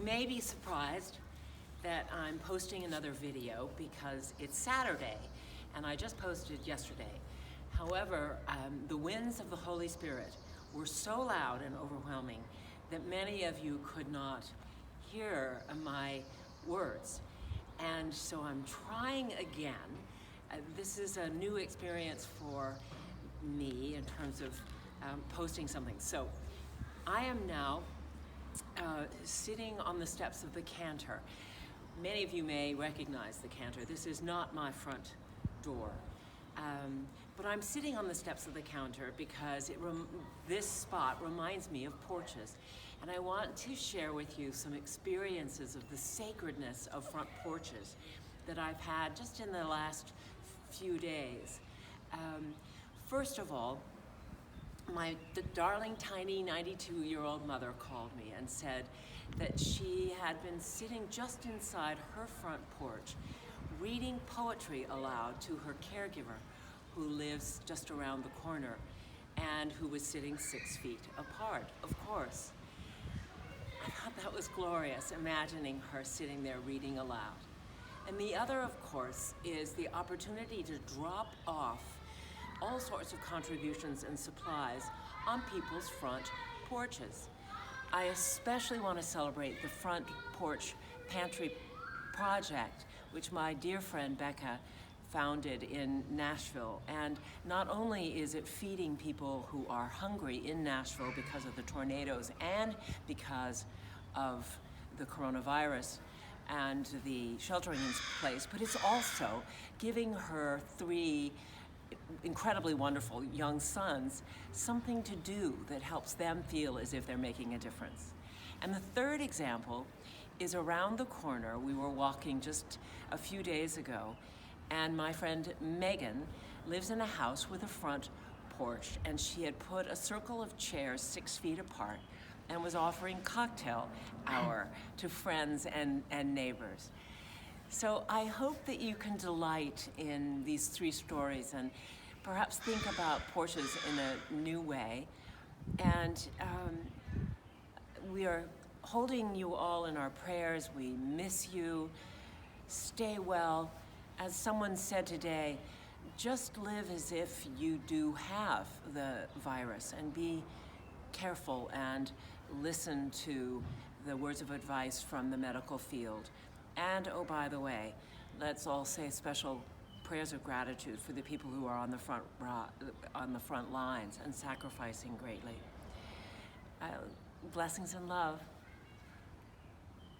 may be surprised that I'm posting another video because it's Saturday and I just posted yesterday. However, the winds of the Holy Spirit were so loud and overwhelming that many of you could not hear my words. And so I'm trying again. This is a new experience for me in terms of posting something. So I am now sitting on the steps of the cantor. Many of you may recognize the cantor. This is not my front door. But I'm sitting on the steps of the counter because this spot reminds me of porches. And I want to share with you some experiences of the sacredness of front porches that I've had just in the last few days. First of all, the darling, tiny 92-year-old mother called me and said that she had been sitting just inside her front porch reading poetry aloud to her caregiver who lives just around the corner and who was sitting 6 feet apart, of course. I thought that was glorious, imagining her sitting there reading aloud. And the other, of course, is the opportunity to drop off all sorts of contributions and supplies on people's front porches. I especially want to celebrate the front porch pantry project, which my dear friend Becca founded in Nashville. And not only is it feeding people who are hungry in Nashville because of the tornadoes and because of the coronavirus and the sheltering in place, but it's also giving her 3 incredibly wonderful young sons something to do that helps them feel as if they're making a difference. And the third example is around the corner. We were walking just a few days ago, and my friend Megan lives in a house with a front porch, and she had put a circle of chairs 6 feet apart and was offering cocktail hour to friends and neighbors. So I hope that you can delight in these 3 stories and perhaps think about porches in a new way. And we are holding you all in our prayers. We miss you. Stay well. As someone said today, just live as if you do have the virus and be careful and listen to the words of advice from the medical field. And oh, by the way, let's all say special prayers of gratitude for the people who are on the front lines and sacrificing greatly. Blessings and love.